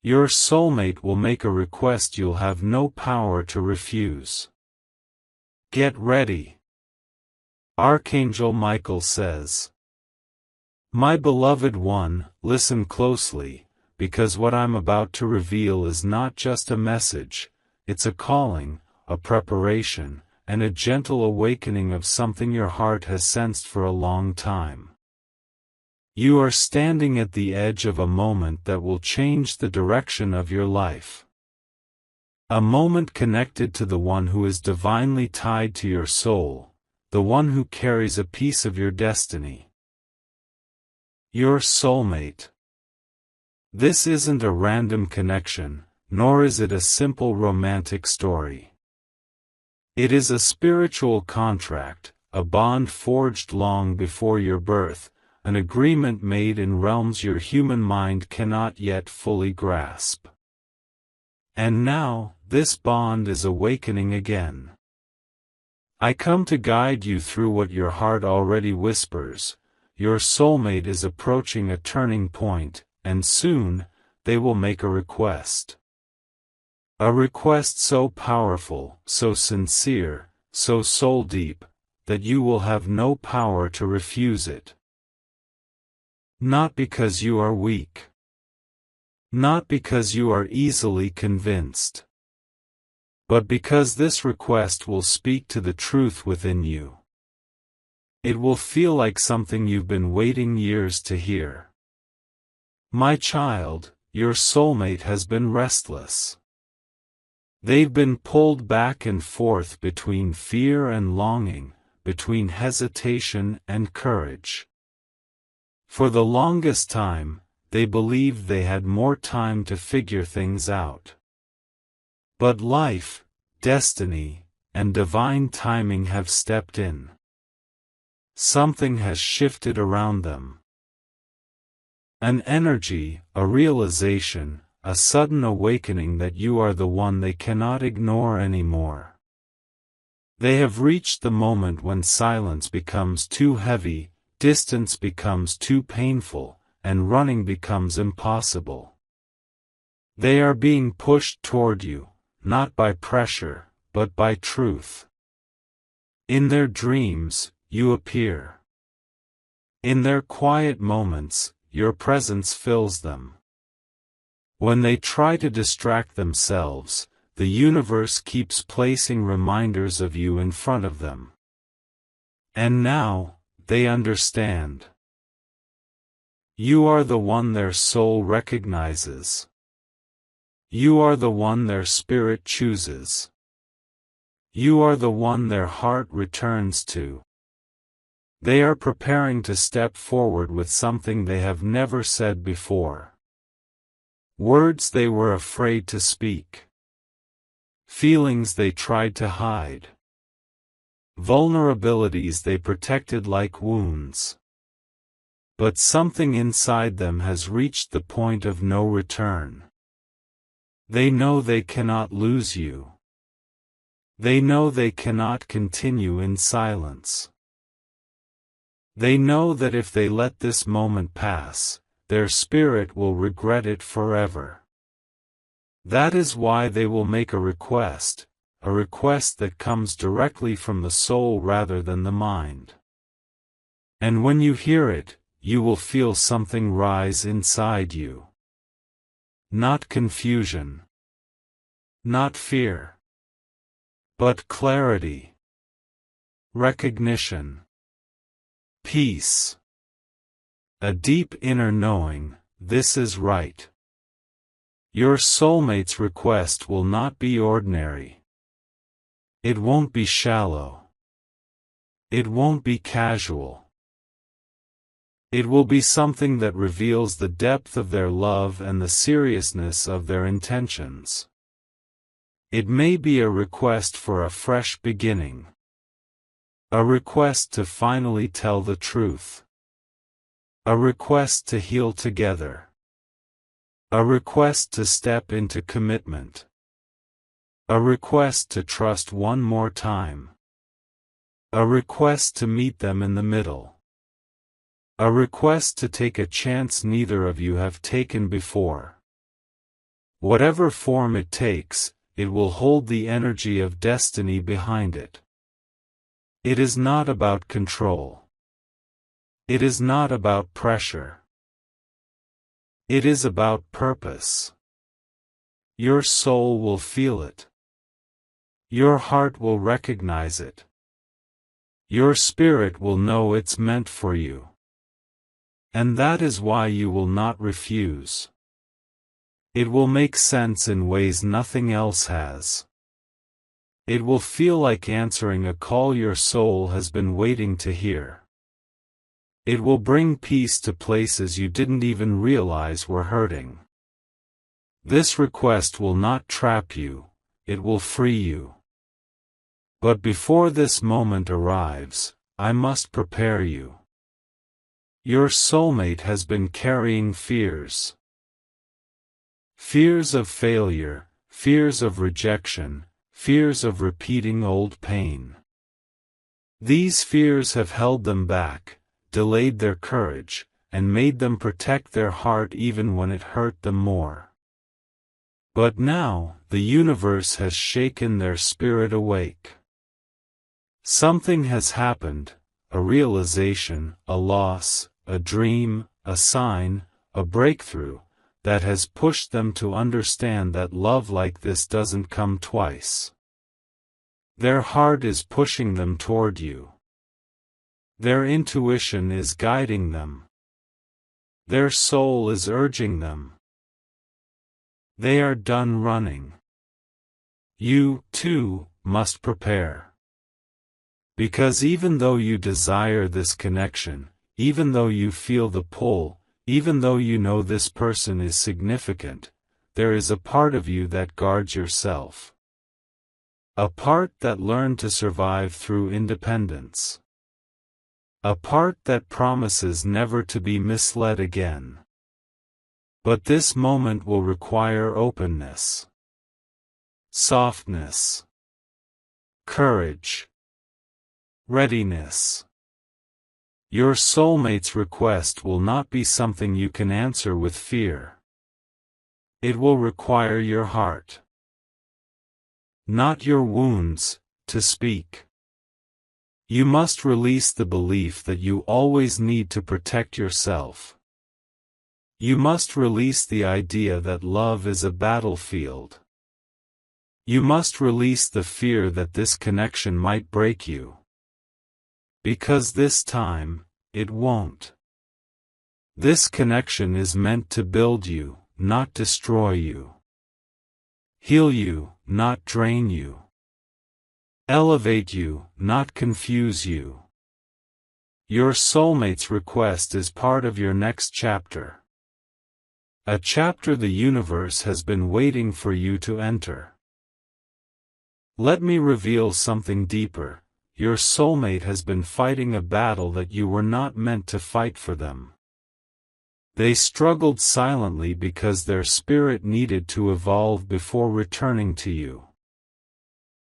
Your soulmate will make a request you'll have no power to refuse. Get ready. Archangel Michael says, "My beloved one, listen closely, because what I'm about to reveal is not just a message, it's a calling, a preparation, and a gentle awakening of something your heart has sensed for a long time. You are standing at the edge of a moment that will change the direction of your life. A moment connected to the one who is divinely tied to your soul, the one who carries a piece of your destiny. Your soulmate. This isn't a random connection, nor is it a simple romantic story. It is a spiritual contract, a bond forged long before your birth, an agreement made in realms your human mind cannot yet fully grasp. And now, this bond is awakening again. I come to guide you through what your heart already whispers. Your soulmate is approaching a turning point, and soon, they will make a request. A request so powerful, so sincere, so soul-deep, that you will have no power to refuse it. Not because you are weak. Not because you are easily convinced. But because this request will speak to the truth within you. It will feel like something you've been waiting years to hear. My child, your soulmate has been restless. They've been pulled back and forth between fear and longing, between hesitation and courage. For the longest time, they believed they had more time to figure things out. But life, destiny, and divine timing have stepped in. Something has shifted around them. An energy, a realization, a sudden awakening that you are the one they cannot ignore anymore. They have reached the moment when silence becomes too heavy, distance becomes too painful, and running becomes impossible. They are being pushed toward you, not by pressure, but by truth. In their dreams, you appear. In their quiet moments, your presence fills them. When they try to distract themselves, the universe keeps placing reminders of you in front of them. And now, they understand. You are the one their soul recognizes. You are the one their spirit chooses. You are the one their heart returns to. They are preparing to step forward with something they have never said before. Words they were afraid to speak. Feelings they tried to hide. Vulnerabilities they protected like wounds. But something inside them has reached the point of no return. They know they cannot lose you. They know they cannot continue in silence. They know that if they let this moment pass, their spirit will regret it forever. That is why they will make a request that comes directly from the soul rather than the mind. And when you hear it, you will feel something rise inside you. Not confusion. Not fear. But clarity. Recognition. Peace. A deep inner knowing, this is right. Your soulmate's request will not be ordinary. It won't be shallow. It won't be casual. It will be something that reveals the depth of their love and the seriousness of their intentions. It may be a request for a fresh beginning. A request to finally tell the truth. A request to heal together. A request to step into commitment. A request to trust one more time. A request to meet them in the middle. A request to take a chance neither of you have taken before. Whatever form it takes, it will hold the energy of destiny behind it. It is not about control. It is not about pressure. It is about purpose. Your soul will feel it. Your heart will recognize it. Your spirit will know it's meant for you. And that is why you will not refuse. It will make sense in ways nothing else has. It will feel like answering a call your soul has been waiting to hear. It will bring peace to places you didn't even realize were hurting. This request will not trap you, it will free you. But before this moment arrives, I must prepare you. Your soulmate has been carrying fears. Fears of failure, fears of rejection, fears of repeating old pain. These fears have held them back, delayed their courage, and made them protect their heart even when it hurt them more. But now, the universe has shaken their spirit awake. Something has happened, a realization, a loss, a dream, a sign, a breakthrough, that has pushed them to understand that love like this doesn't come twice. Their heart is pushing them toward you. Their intuition is guiding them. Their soul is urging them. They are done running. You, too, must prepare. Because even though you desire this connection, even though you feel the pull, even though you know this person is significant, there is a part of you that guards yourself. A part that learned to survive through independence. A part that promises never to be misled again. But this moment will require openness, softness, courage, readiness. Your soulmate's request will not be something you can answer with fear. It will require your heart, not your wounds, to speak. You must release the belief that you always need to protect yourself. You must release the idea that love is a battlefield. You must release the fear that this connection might break you. Because this time, it won't. This connection is meant to build you, not destroy you. Heal you, not drain you. Elevate you, not confuse you. Your soulmate's request is part of your next chapter. A chapter the universe has been waiting for you to enter. Let me reveal something deeper. Your soulmate has been fighting a battle that you were not meant to fight for them. They struggled silently because their spirit needed to evolve before returning to you.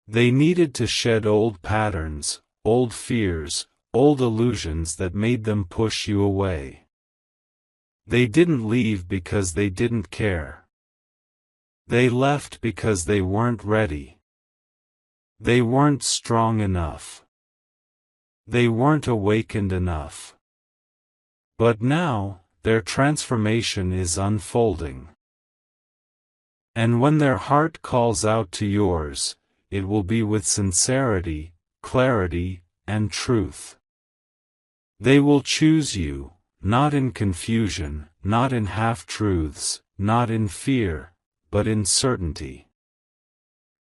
They needed to shed old patterns, old fears, old illusions that made them push you away. They didn't leave because they didn't care. They left because they weren't ready. They weren't strong enough. They weren't awakened enough. But now, their transformation is unfolding. And when their heart calls out to yours, it will be with sincerity, clarity, and truth. They will choose you, not in confusion, not in half-truths, not in fear, but in certainty.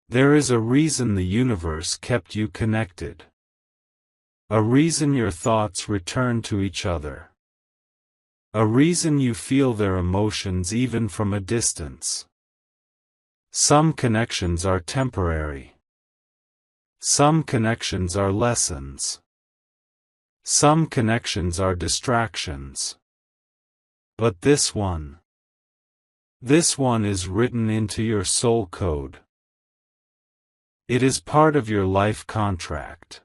There is a reason the universe kept you connected. A reason your thoughts return to each other. A reason you feel their emotions even from a distance. Some connections are temporary. Some connections are lessons. Some connections are distractions. But this one is written into your soul code. It is part of your life contract.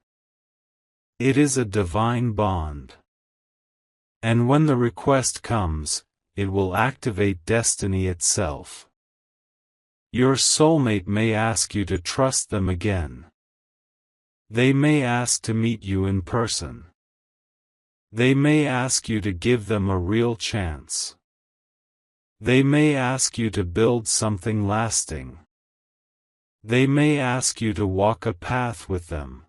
It is a divine bond. And when the request comes, it will activate destiny itself. Your soulmate may ask you to trust them again. They may ask to meet you in person. They may ask you to give them a real chance. They may ask you to build something lasting. They may ask you to walk a path with them.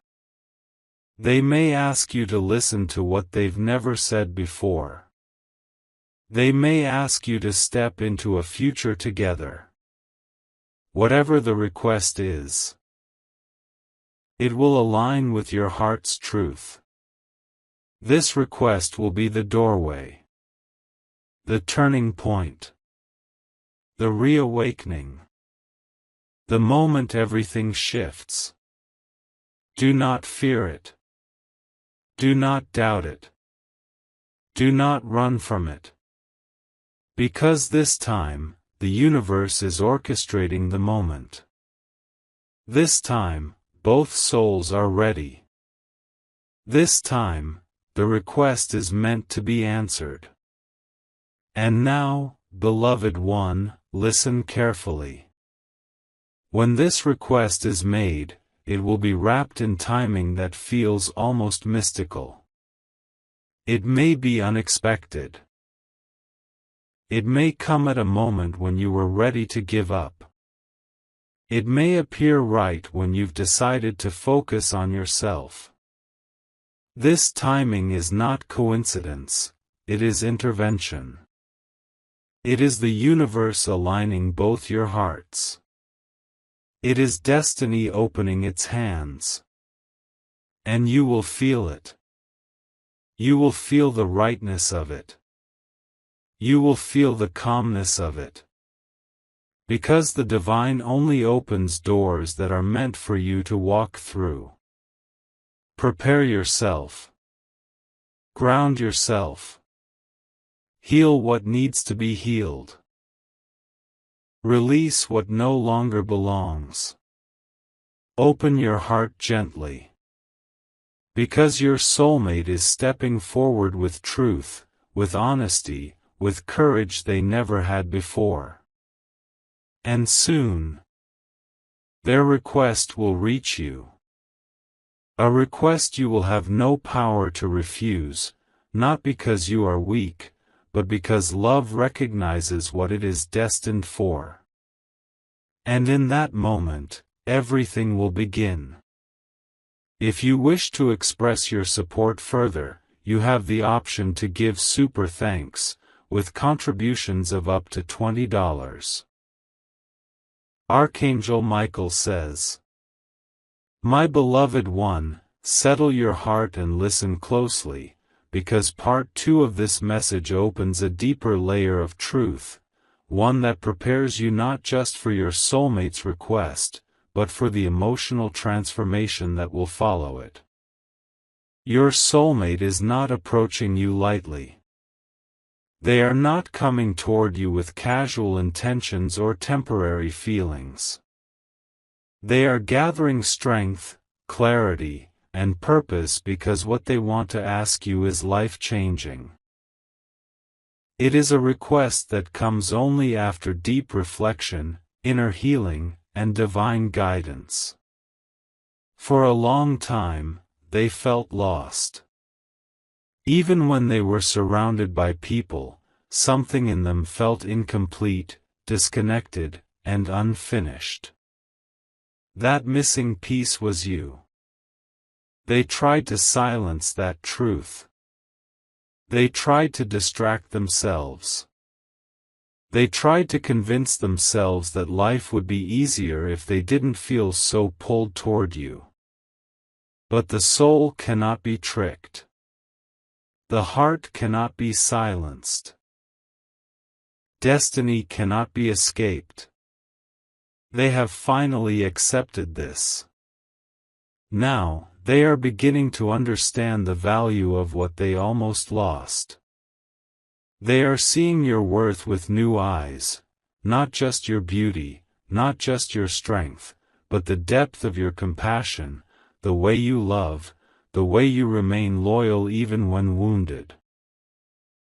They may ask you to listen to what they've never said before. They may ask you to step into a future together. Whatever the request is, it will align with your heart's truth. This request will be the doorway, the turning point, the reawakening, the moment everything shifts. Do not fear it. Do not doubt it. Do not run from it. Because this time, the universe is orchestrating the moment. This time, both souls are ready. This time, the request is meant to be answered. And now, beloved one, listen carefully. When this request is made, it will be wrapped in timing that feels almost mystical. It may be unexpected. It may come at a moment when you were ready to give up. It may appear right when you've decided to focus on yourself. This timing is not coincidence, it is intervention. It is the universe aligning both your hearts. It is destiny opening its hands. And you will feel it. You will feel the rightness of it. You will feel the calmness of it. Because the divine only opens doors that are meant for you to walk through. Prepare yourself. Ground yourself. Heal what needs to be healed. Release what no longer belongs. Open your heart gently. Because your soulmate is stepping forward with truth, with honesty, with courage they never had before. And soon, their request will reach you. A request you will have no power to refuse, not because you are weak, but because love recognizes what it is destined for. And in that moment, everything will begin. If you wish to express your support further, you have the option to give super thanks, with contributions of up to $20. Archangel Michael says, My beloved one, settle your heart and listen closely, because part 2 of this message opens a deeper layer of truth, one that prepares you not just for your soulmate's request, but for the emotional transformation that will follow it. Your soulmate is not approaching you lightly. They are not coming toward you with casual intentions or temporary feelings. They are gathering strength, clarity, and purpose because what they want to ask you is life-changing. It is a request that comes only after deep reflection, inner healing, and divine guidance. For a long time, they felt lost. Even when they were surrounded by people, something in them felt incomplete, disconnected, and unfinished. That missing piece was you. They tried to silence that truth. They tried to distract themselves. They tried to convince themselves that life would be easier if they didn't feel so pulled toward you. But the soul cannot be tricked. The heart cannot be silenced. Destiny cannot be escaped. They have finally accepted this. Now, they are beginning to understand the value of what they almost lost. They are seeing your worth with new eyes, not just your beauty, not just your strength, but the depth of your compassion, the way you love, the way you remain loyal even when wounded.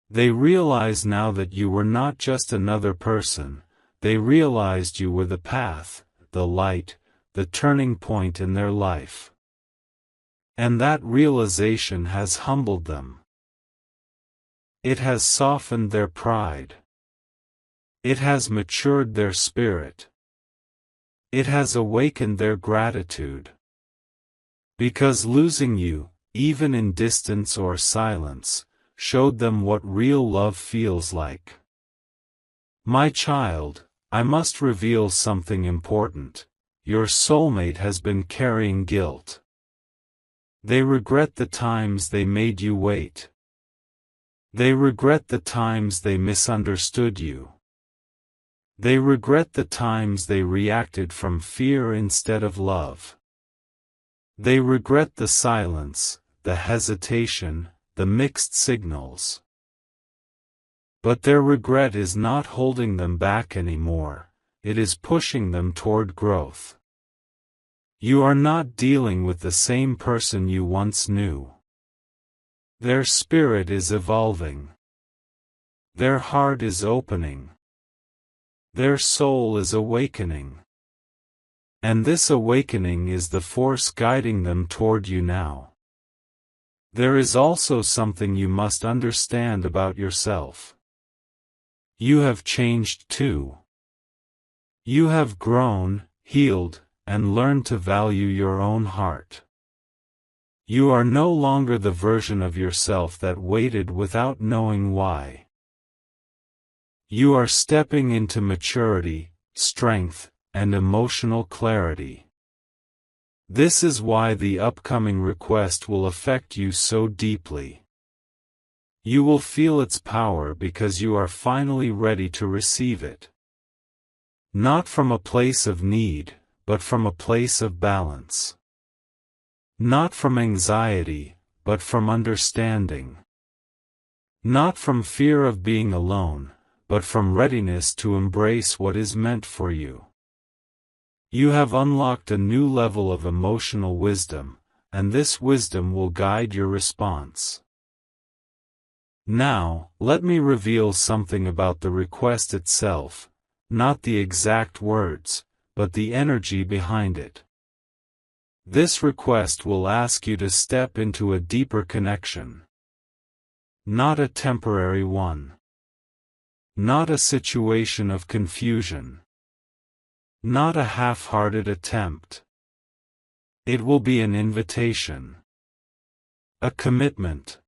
They realize now that you were not just another person, they realized you were the path, the light, the turning point in their life. And that realization has humbled them. It has softened their pride. It has matured their spirit. It has awakened their gratitude. Because losing you, even in distance or silence, showed them what real love feels like. My child, I must reveal something important. Your soulmate has been carrying guilt. They regret the times they made you wait. They regret the times they misunderstood you. They regret the times they reacted from fear instead of love. They regret the silence, the hesitation, the mixed signals. But their regret is not holding them back anymore, it is pushing them toward growth. You are not dealing with the same person you once knew. Their spirit is evolving. Their heart is opening. Their soul is awakening. And this awakening is the force guiding them toward you now. There is also something you must understand about yourself. You have changed too. You have grown, healed, and learned to value your own heart. You are no longer the version of yourself that waited without knowing why. You are stepping into maturity, strength, and emotional clarity. This is why the upcoming request will affect you so deeply. You will feel its power because you are finally ready to receive it. Not from a place of need, but from a place of balance. Not from anxiety, but from understanding. Not from fear of being alone, but from readiness to embrace what is meant for you. You have unlocked a new level of emotional wisdom, and this wisdom will guide your response. Now, let me reveal something about the request itself, not the exact words, but the energy behind it. This request will ask you to step into a deeper connection. Not a temporary one. Not a situation of confusion. Not a half-hearted attempt. It will be an invitation. A commitment.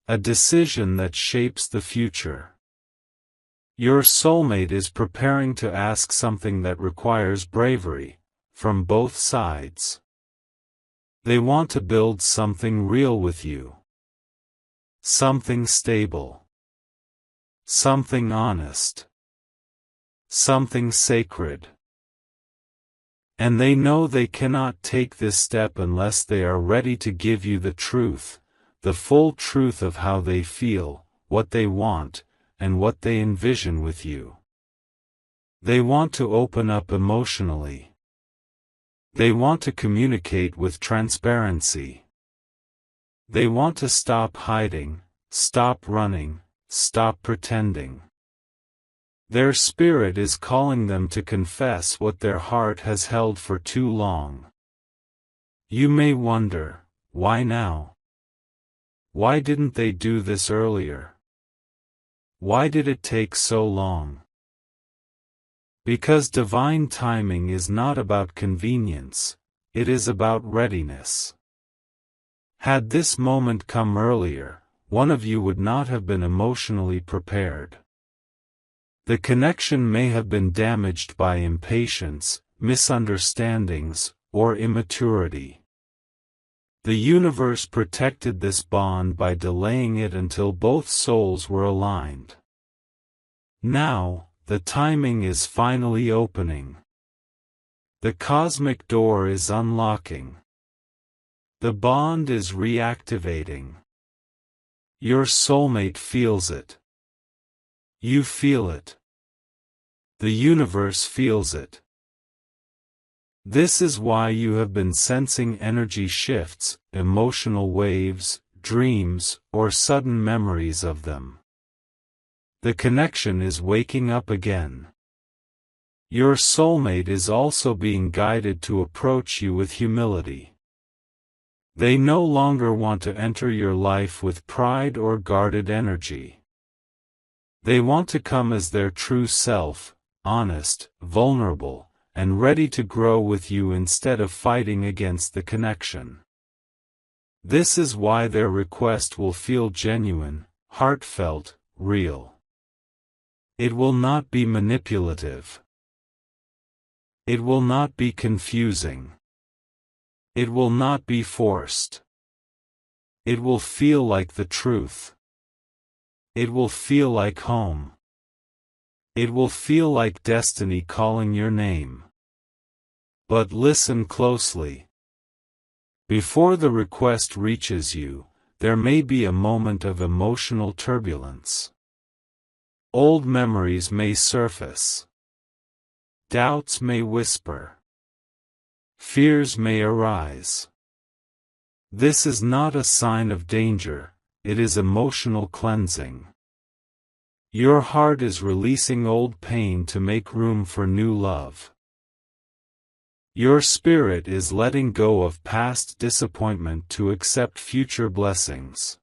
A decision that shapes the future. Your soulmate is preparing to ask something that requires bravery, from both sides. They want to build something real with you. Something stable. Something honest. Something sacred. And they know they cannot take this step unless they are ready to give you the truth, the full truth of how they feel, what they want, and what they envision with you. They want to open up emotionally. They want to communicate with transparency. They want to stop hiding, stop running, stop pretending. Their spirit is calling them to confess what their heart has held for too long. You may wonder, why now? Why didn't they do this earlier? Why did it take so long? Because divine timing is not about convenience, it is about readiness. Had this moment come earlier, one of you would not have been emotionally prepared. The connection may have been damaged by impatience, misunderstandings, or immaturity. The universe protected this bond by delaying it until both souls were aligned. Now, the timing is finally opening. The cosmic door is unlocking. The bond is reactivating. Your soulmate feels it. You feel it. The universe feels it. This is why you have been sensing energy shifts, emotional waves, dreams, or sudden memories of them. The connection is waking up again. Your soulmate is also being guided to approach you with humility. They no longer want to enter your life with pride or guarded energy. They want to come as their true self, honest, vulnerable, and ready to grow with you instead of fighting against the connection. This is why their request will feel genuine, heartfelt, real. It will not be manipulative. It will not be confusing. It will not be forced. It will feel like the truth. It will feel like home. It will feel like destiny calling your name. But listen closely. Before the request reaches you, there may be a moment of emotional turbulence. Old memories may surface. Doubts may whisper. Fears may arise. This is not a sign of danger, it is emotional cleansing. Your heart is releasing old pain to make room for new love. Your spirit is letting go of past disappointment to accept future blessings.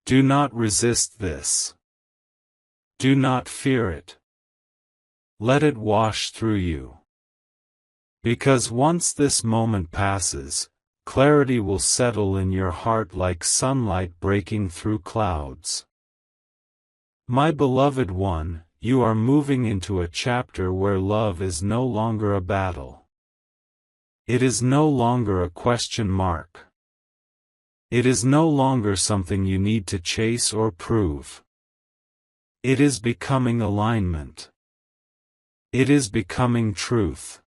Do not resist this. Do not fear it. Let it wash through you. Because once this moment passes, clarity will settle in your heart like sunlight breaking through clouds. My beloved one, you are moving into a chapter where love is no longer a battle. It is no longer a question mark. It is no longer something you need to chase or prove. It is becoming alignment. It is becoming truth.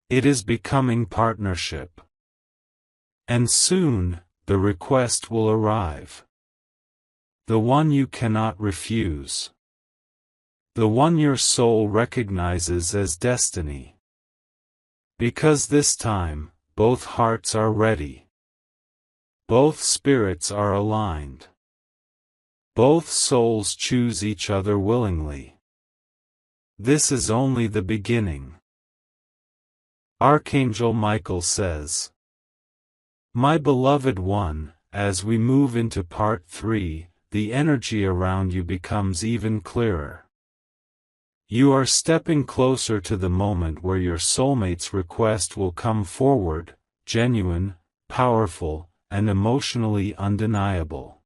It is becoming partnership. And soon, the request will arrive. The one you cannot refuse. The one your soul recognizes as destiny. Because this time, both hearts are ready. Both spirits are aligned. Both souls choose each other willingly. This is only the beginning. Archangel Michael says, My beloved one, as we move into part 3, the energy around you becomes even clearer. You are stepping closer to the moment where your soulmate's request will come forward, genuine, powerful, and emotionally undeniable.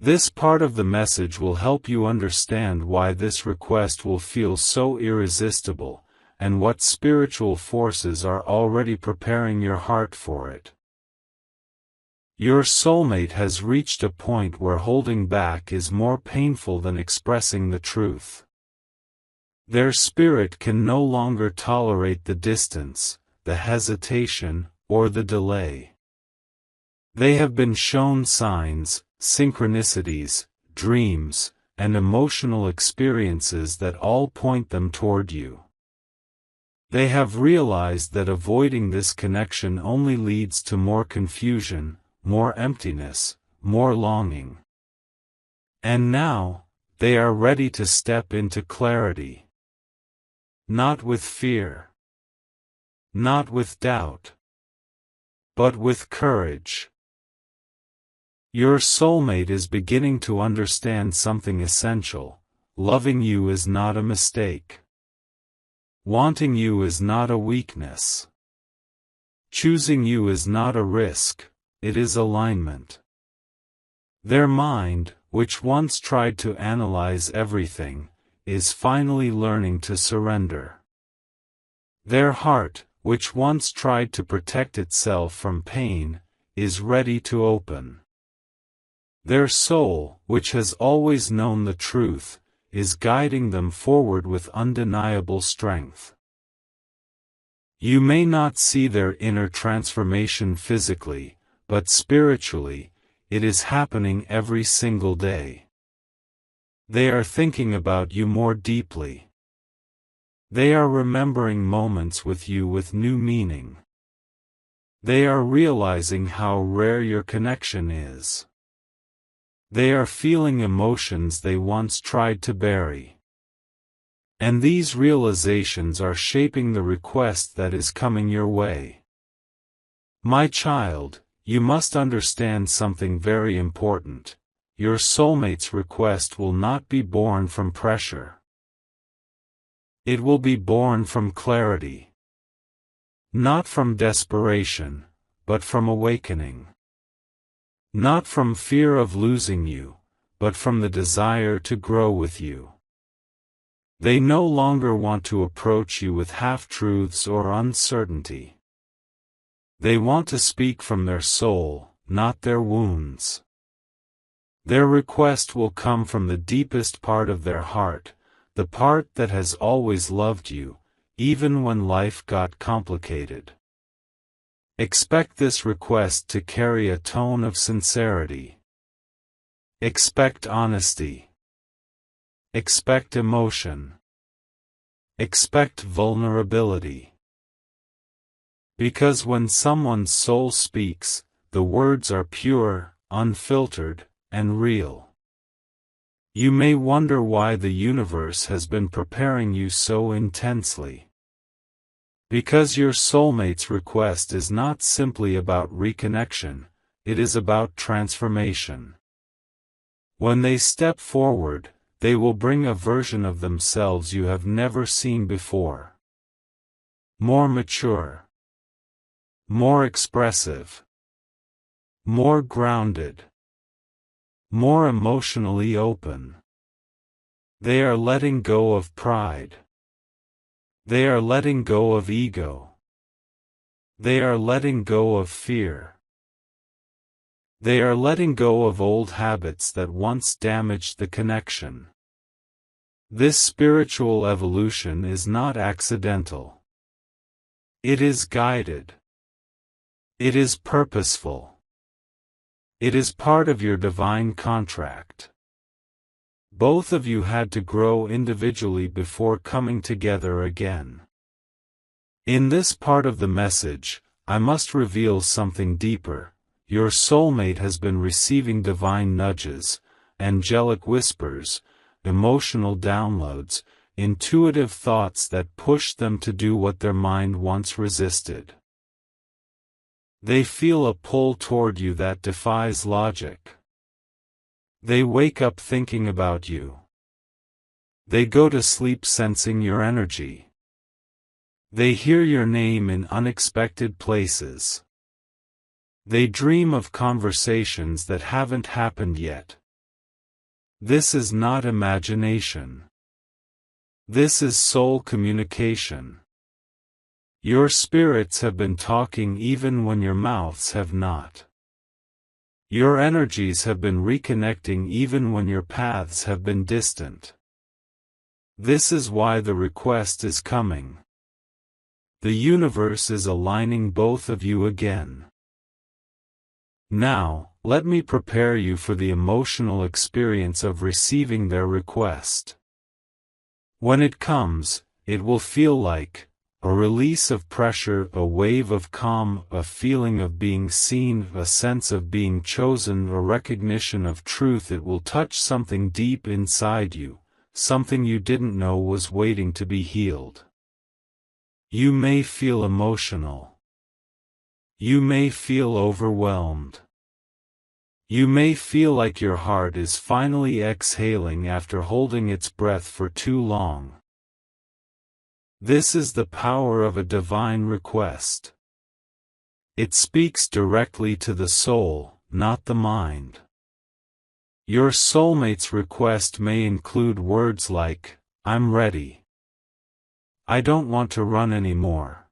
This part of the message will help you understand why this request will feel so irresistible, and what spiritual forces are already preparing your heart for it. Your soulmate has reached a point where holding back is more painful than expressing the truth. Their spirit can no longer tolerate the distance, the hesitation, or the delay. They have been shown signs, synchronicities, dreams, and emotional experiences that all point them toward you. They have realized that avoiding this connection only leads to more confusion, more emptiness, more longing. And now, they are ready to step into clarity. Not with fear. Not with doubt. But with courage. Your soulmate is beginning to understand something essential. Loving you is not a mistake. Wanting you is not a weakness. Choosing you is not a risk, it is alignment. Their mind, which once tried to analyze everything, is finally learning to surrender. Their heart, which once tried to protect itself from pain, is ready to open. Their soul, which has always known the truth, is guiding them forward with undeniable strength. You may not see their inner transformation physically, but spiritually, it is happening every single day. They are thinking about you more deeply. They are remembering moments with you with new meaning. They are realizing how rare your connection is. They are feeling emotions they once tried to bury. And these realizations are shaping the request that is coming your way. My child, you must understand something very important. Your soulmate's request will not be born from pressure. It will be born from clarity. Not from desperation, but from awakening. Not from fear of losing you, but from the desire to grow with you. They no longer want to approach you with half-truths or uncertainty. They want to speak from their soul, not their wounds. Their request will come from the deepest part of their heart, the part that has always loved you, even when life got complicated. Expect this request to carry a tone of sincerity. Expect honesty. Expect emotion. Expect vulnerability. Because when someone's soul speaks, the words are pure, unfiltered, and real. You may wonder why the universe has been preparing you so intensely. Because your soulmate's request is not simply about reconnection, it is about transformation. When they step forward, they will bring a version of themselves you have never seen before. More mature. More expressive. More grounded. More emotionally open. They are letting go of pride. They are letting go of ego. They are letting go of fear. They are letting go of old habits that once damaged the connection. This spiritual evolution is not accidental. It is guided. It is purposeful. It is part of your divine contract. Both of you had to grow individually before coming together again. In this part of the message, I must reveal something deeper. Your soulmate has been receiving divine nudges, angelic whispers, emotional downloads, intuitive thoughts that push them to do what their mind once resisted. They feel a pull toward you that defies logic. They wake up thinking about you. They go to sleep sensing your energy. They hear your name in unexpected places. They dream of conversations that haven't happened yet. This is not imagination. This is soul communication. Your spirits have been talking even when your mouths have not. Your energies have been reconnecting even when your paths have been distant. This is why the request is coming. The universe is aligning both of you again. Now, let me prepare you for the emotional experience of receiving their request. When it comes, it will feel like a release of pressure, a wave of calm, a feeling of being seen, a sense of being chosen, a recognition of truth. It will touch something deep inside you, something you didn't know was waiting to be healed. You may feel emotional. You may feel overwhelmed. You may feel like your heart is finally exhaling after holding its breath for too long. This is the power of a divine request. It speaks directly to the soul, not the mind. Your soulmate's request may include words like, "I'm ready. I don't want to run anymore.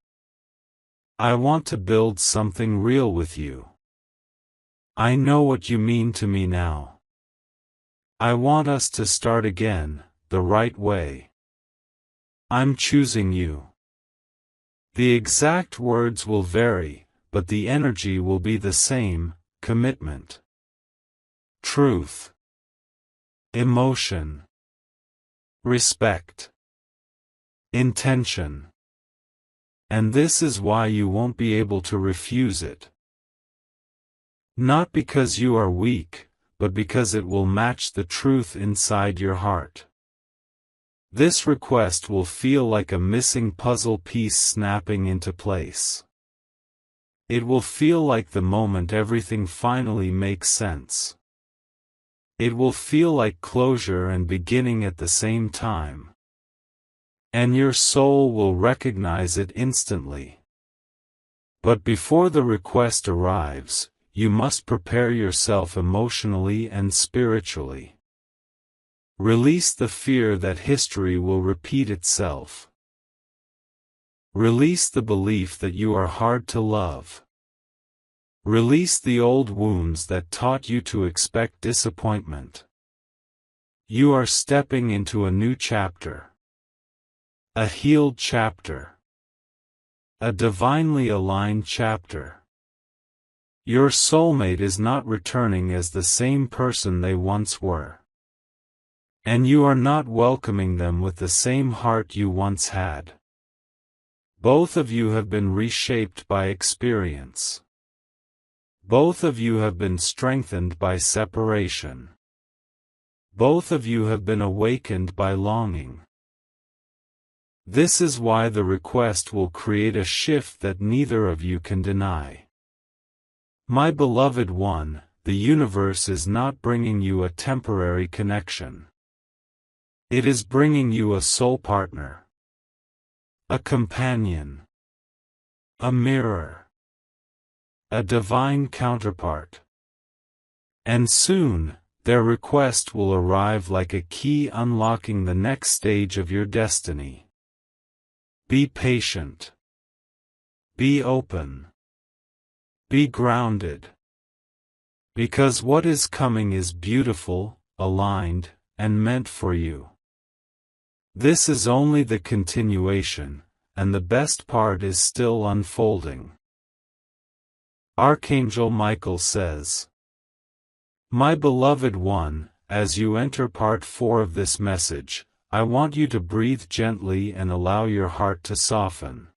I want to build something real with you. I know what you mean to me now. I want us to start again, the right way. I'm choosing you." The exact words will vary, but the energy will be the same: commitment, truth, emotion, respect, intention. And this is why you won't be able to refuse it. Not because you are weak, but because it will match the truth inside your heart. This request will feel like a missing puzzle piece snapping into place. It will feel like the moment everything finally makes sense. It will feel like closure and beginning at the same time. And your soul will recognize it instantly. But before the request arrives, you must prepare yourself emotionally and spiritually. Release the fear that history will repeat itself. Release the belief that you are hard to love. Release the old wounds that taught you to expect disappointment. You are stepping into a new chapter. A healed chapter. A divinely aligned chapter. Your soulmate is not returning as the same person they once were. And you are not welcoming them with the same heart you once had. Both of you have been reshaped by experience. Both of you have been strengthened by separation. Both of you have been awakened by longing. This is why the request will create a shift that neither of you can deny. My beloved one, the universe is not bringing you a temporary connection. It is bringing you a soul partner. A companion. A mirror. A divine counterpart. And soon, their request will arrive like a key unlocking the next stage of your destiny. Be patient. Be open. Be grounded. Because what is coming is beautiful, aligned, and meant for you. This is only the continuation, and the best part is still unfolding. Archangel Michael says, My beloved one, as you enter part 4 of this message, I want you to breathe gently and allow your heart to soften.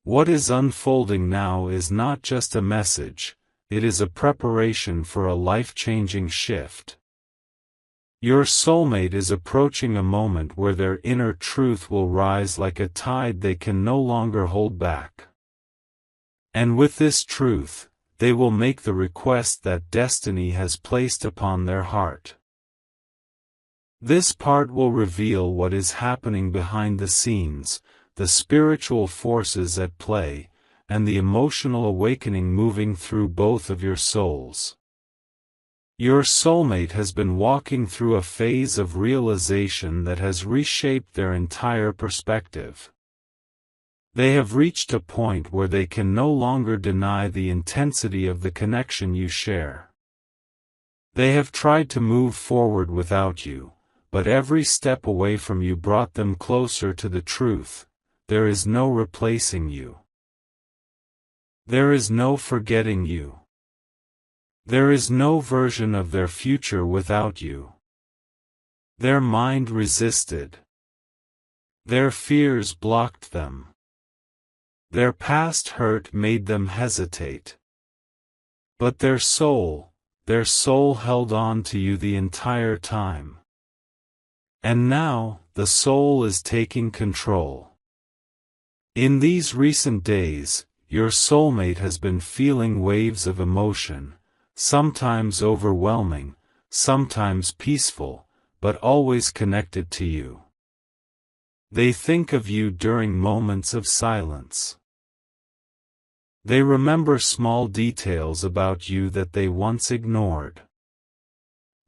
What is unfolding now is not just a message, it is a preparation for a life-changing shift. Your soulmate is approaching a moment where their inner truth will rise like a tide they can no longer hold back. And with this truth, they will make the request that destiny has placed upon their heart. This part will reveal what is happening behind the scenes, the spiritual forces at play, and the emotional awakening moving through both of your souls. Your soulmate has been walking through a phase of realization that has reshaped their entire perspective. They have reached a point where they can no longer deny the intensity of the connection you share. They have tried to move forward without you, but every step away from you brought them closer to the truth. There is no replacing you. There is no forgetting you. There is no version of their future without you. Their mind resisted. Their fears blocked them. Their past hurt made them hesitate. But their soul held on to you the entire time. And now, the soul is taking control. In these recent days, your soulmate has been feeling waves of emotion, sometimes overwhelming, sometimes peaceful, but always connected to you. They think of you during moments of silence. They remember small details about you that they once ignored.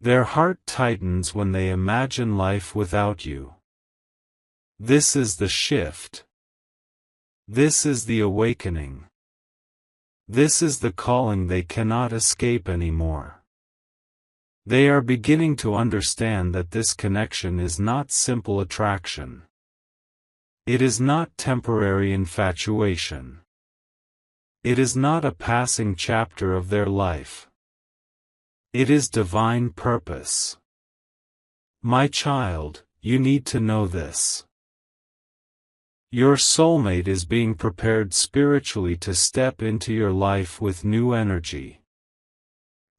Their heart tightens when they imagine life without you. This is the shift. This is the awakening. This is the calling they cannot escape anymore. They are beginning to understand that this connection is not simple attraction. It is not temporary infatuation. It is not a passing chapter of their life. It is divine purpose. My child, you need to know this. Your soulmate is being prepared spiritually to step into your life with new energy.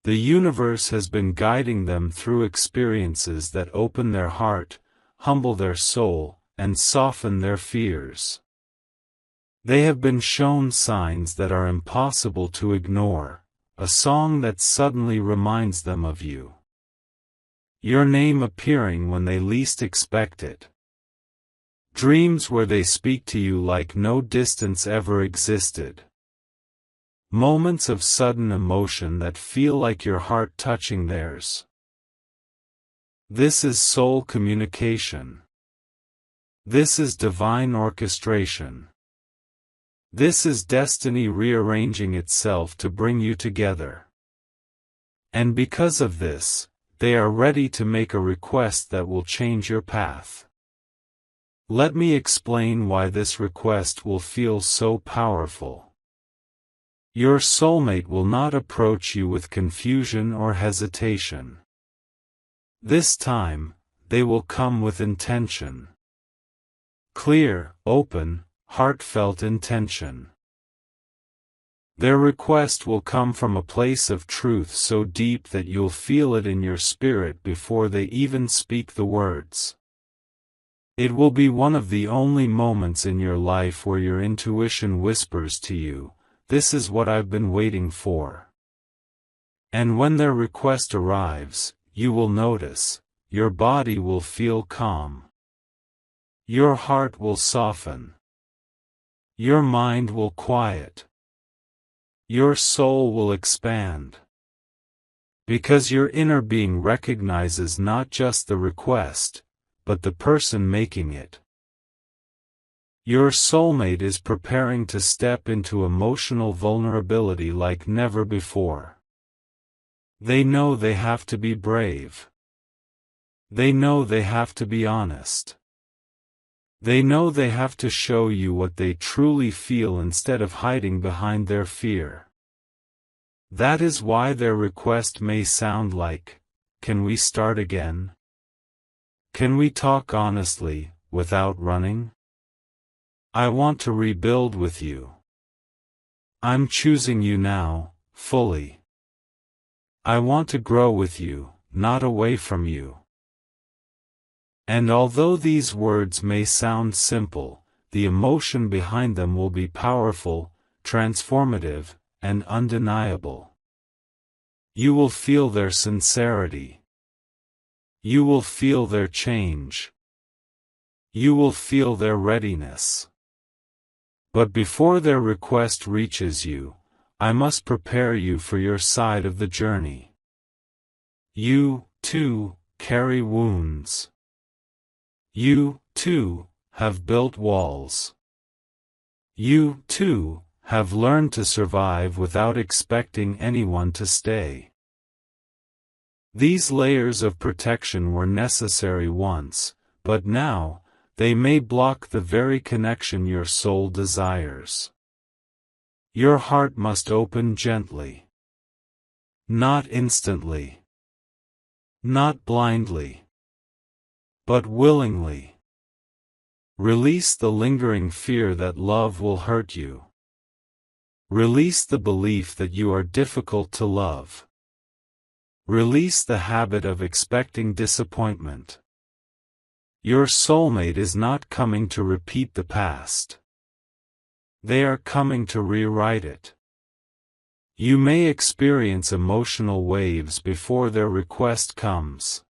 The universe has been guiding them through experiences that open their heart, humble their soul, and soften their fears. They have been shown signs that are impossible to ignore, a song that suddenly reminds them of you. Your name appearing when they least expect it. Dreams where they speak to you like no distance ever existed. Moments of sudden emotion that feel like your heart touching theirs. This is soul communication. This is divine orchestration. This is destiny rearranging itself to bring you together. And because of this, they are ready to make a request that will change your path. Let me explain why this request will feel so powerful. Your soulmate will not approach you with confusion or hesitation. This time, they will come with intention. Clear, open, heartfelt intention. Their request will come from a place of truth so deep that you'll feel it in your spirit before they even speak the words. It will be one of the only moments in your life where your intuition whispers to you, "This is what I've been waiting for." And when their request arrives, you will notice, your body will feel calm. Your heart will soften. Your mind will quiet. Your soul will expand. Because your inner being recognizes not just the request, but the person making it. Your soulmate is preparing to step into emotional vulnerability like never before. They know they have to be brave. They know they have to be honest. They know they have to show you what they truly feel instead of hiding behind their fear. That is why their request may sound like, "Can we start again? Can we talk honestly, without running? I want to rebuild with you. I'm choosing you now, fully. I want to grow with you, not away from you." And although these words may sound simple, the emotion behind them will be powerful, transformative, and undeniable. You will feel their sincerity. You will feel their change. You will feel their readiness. But before their request reaches you, I must prepare you for your side of the journey. You, too, carry wounds. You, too, have built walls. You, too, have learned to survive without expecting anyone to stay. These layers of protection were necessary once, but now, they may block the very connection your soul desires. Your heart must open gently. Not instantly. Not blindly. But willingly. Release the lingering fear that love will hurt you. Release the belief that you are difficult to love. Release the habit of expecting disappointment. Your soulmate is not coming to repeat the past. They are coming to rewrite it. You may experience emotional waves before their request comes.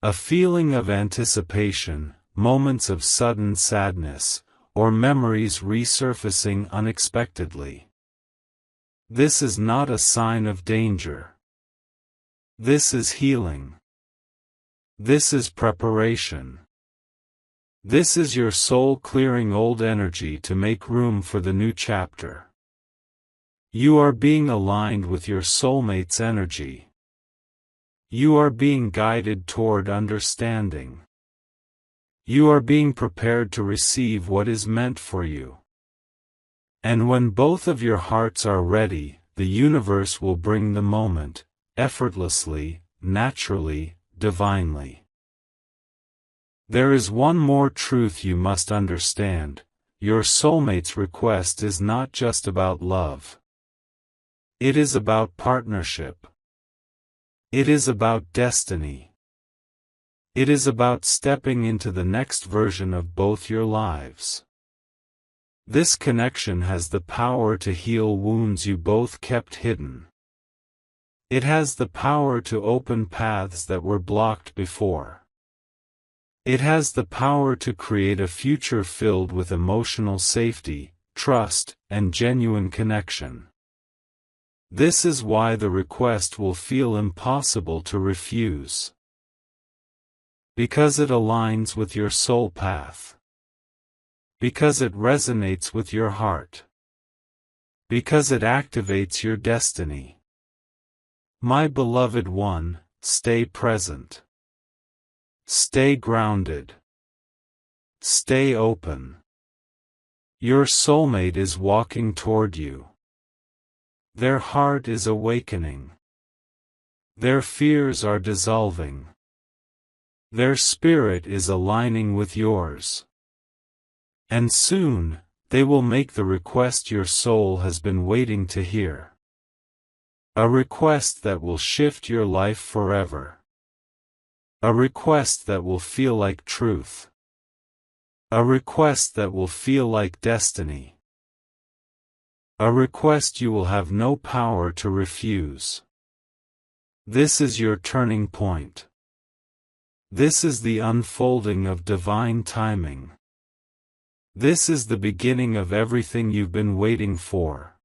A feeling of anticipation, moments of sudden sadness, or memories resurfacing unexpectedly. This is not a sign of danger. This is healing. This is preparation. This is your soul clearing old energy to make room for the new chapter. You are being aligned with your soulmate's energy. You are being guided toward understanding. You are being prepared to receive what is meant for you. And when both of your hearts are ready, the universe will bring the moment, effortlessly, naturally, divinely. There is one more truth you must understand: your soulmate's request is not just about love. It is about partnership. It is about destiny. It is about stepping into the next version of both your lives. This connection has the power to heal wounds you both kept hidden. It has the power to open paths that were blocked before. It has the power to create a future filled with emotional safety, trust, and genuine connection. This is why the request will feel impossible to refuse. Because it aligns with your soul path. Because it resonates with your heart. Because it activates your destiny. My beloved one, stay present. Stay grounded. Stay open. Your soulmate is walking toward you. Their heart is awakening. Their fears are dissolving. Their spirit is aligning with yours. And soon, they will make the request your soul has been waiting to hear. A request that will shift your life forever. A request that will feel like truth. A request that will feel like destiny. A request you will have no power to refuse. This is your turning point. This is the unfolding of divine timing. This is the beginning of everything you've been waiting for.